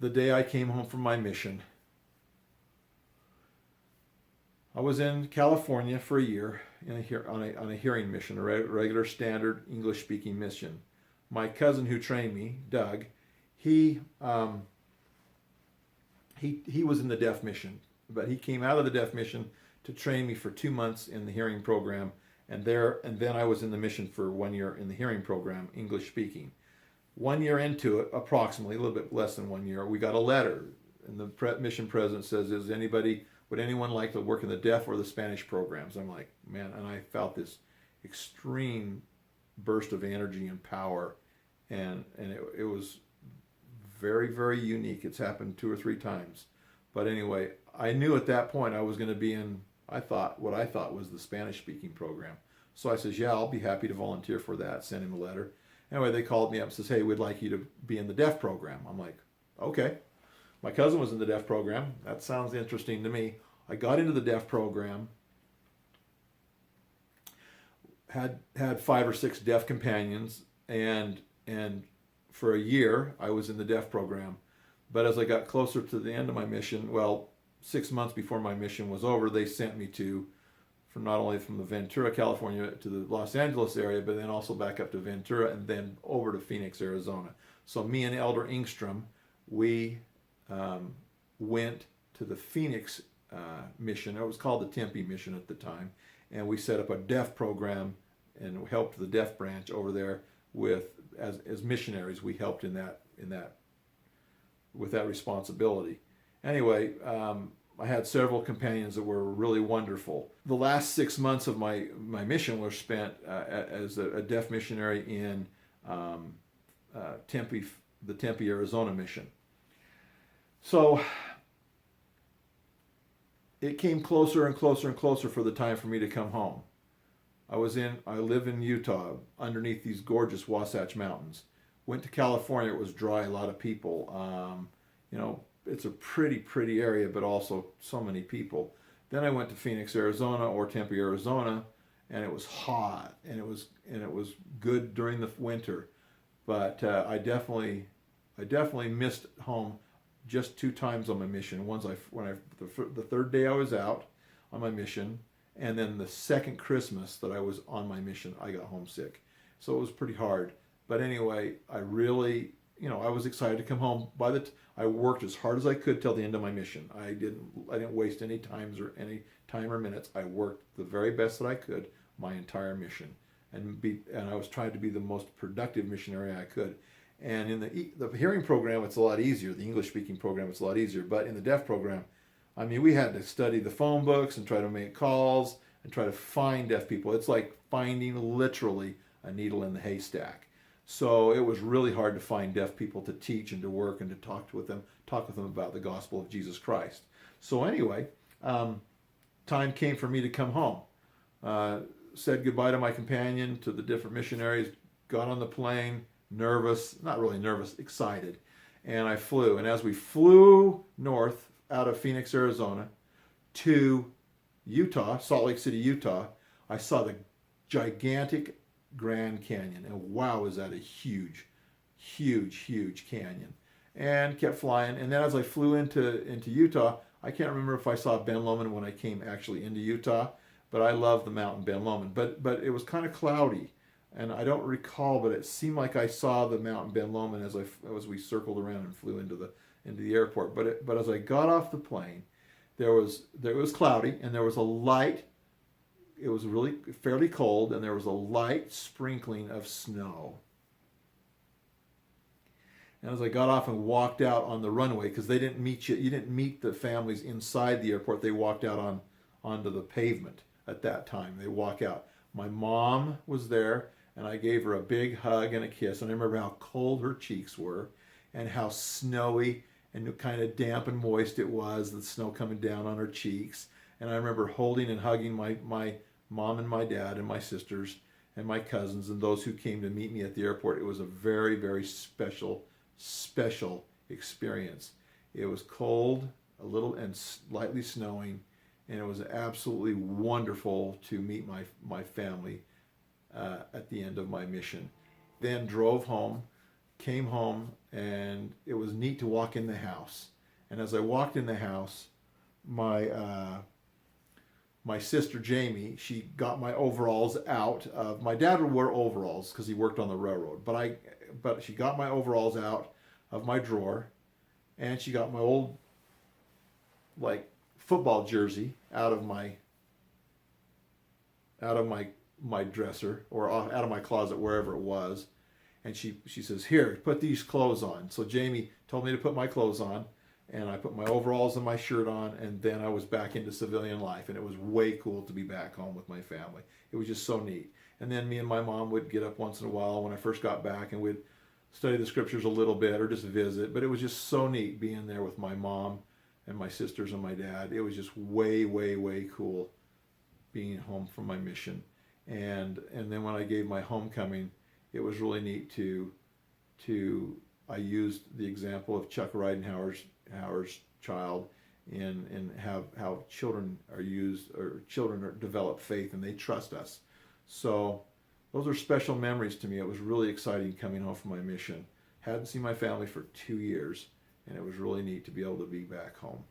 the day I came home from my mission. I was in California for a year on a hearing mission, a regular standard English speaking mission. My cousin who trained me, Doug, he was in the deaf mission, but he came out of the deaf mission to train me for 2 months in the hearing program, and then I was in the mission for 1 year in the hearing program, English speaking. 1 year into it, approximately, a little bit less than 1 year, we got a letter, and the mission president says, would anyone like to work in the deaf or the Spanish programs? I'm like, man, and I felt this extreme burst of energy and power, and it was very, very unique. It's happened 2 or 3 times. But anyway, I knew at that point I was going to be in, what I thought was the Spanish-speaking program. So I says, yeah, I'll be happy to volunteer for that. Send him a letter. Anyway, they called me up and says, hey, we'd like you to be in the deaf program. I'm like, okay. My cousin was in the deaf program. That sounds interesting to me. I got into the deaf program, had 5 or 6 deaf companions, and for a year I was in the deaf program. But as I got closer to the end of my mission, 6 months before my mission was over, they sent me not only from the Ventura, California to the Los Angeles area, but then also back up to Ventura and then over to Phoenix, Arizona. So me and Elder Ingstrom, we went to the Phoenix mission. It was called the Tempe mission at the time, and we set up a deaf program and helped the deaf branch over there as missionaries. We helped in that with that responsibility. Anyway, I had several companions that were really wonderful. The last 6 months of my mission were spent as a deaf missionary in Tempe, the Tempe, Arizona mission. So it came closer and closer and closer for the time for me to come home. I live in Utah underneath these gorgeous Wasatch Mountains. Went to California, it was dry, a lot of people. It's a pretty area, but also so many people. Then I went to Phoenix, Arizona, or Tempe, Arizona, and it was hot, and it was good during the winter. But I definitely missed home just 2 times on my mission. The third day I was out on my mission, and then the second Christmas that I was on my mission, I got homesick. So it was pretty hard. But anyway, I really, I was excited to come home. I worked as hard as I could till the end of my mission. I didn't waste any time or minutes. I worked the very best that I could my entire mission, and I was trying to be the most productive missionary I could. And in the hearing program, it's a lot easier. The English speaking program, it's a lot easier. But in the deaf program, we had to study the phone books and try to make calls and try to find deaf people. It's like finding literally a needle in the haystack. So it was really hard to find deaf people to teach and to work and to talk with them about the gospel of Jesus Christ. So anyway, time came for me to come home. Said goodbye to my companion, to the different missionaries, got on the plane, nervous, not really nervous, excited. And I flew. And as we flew north out of Phoenix, Arizona to Utah, Salt Lake City, Utah, I saw the gigantic Grand Canyon, and wow, is that a huge canyon. And kept flying, and then as I flew into Utah, I can't remember if I saw Ben Lomond when I came actually into Utah, but I love the mountain Ben Lomond. But it was kind of cloudy, and I don't recall, but it seemed like I saw the mountain Ben Lomond as we circled around and flew into the airport. But as I got off the plane, there was cloudy, and there was a light. It was really fairly cold, and there was a light sprinkling of snow. And as I got off and walked out on the runway, because they didn't meet you didn't meet the families inside the airport. They walked out onto the pavement at that time. They walk out. My mom was there, and I gave her a big hug and a kiss. And I remember how cold her cheeks were, and how snowy and kind of damp and moist it was, the snow coming down on her cheeks. And I remember holding and hugging my mom and my dad and my sisters and my cousins and those who came to meet me at the airport. It was a very, very special experience. It was cold, a little, and slightly snowing, and it was absolutely wonderful to meet my family at the end of my mission. Then drove home, came home and it was neat to walk in the house. And as I walked in the house, my my sister Jamie, she got my overalls out of, my dad would wear overalls because he worked on the railroad, but she got my overalls out of my drawer, and she got my old like football jersey out of my dresser, or out of my closet, wherever it was. And she says, here, put these clothes on. So Jamie told me to put my clothes on, and I put my overalls and my shirt on, and then I was back into civilian life, and it was way cool to be back home with my family. It was just so neat. And then me and my mom would get up once in a while when I first got back, and we'd study the scriptures a little bit or just visit. But it was just so neat being there with my mom and my sisters and my dad. It was just way, way, way cool being home from my mission. And then when I gave my homecoming, it was really neat to I used the example of Chuck Ridenhour's child in how children are used, or children develop faith and they trust us. So those are special memories to me. It was really exciting coming home from my mission. Hadn't seen my family for 2 years, and it was really neat to be able to be back home.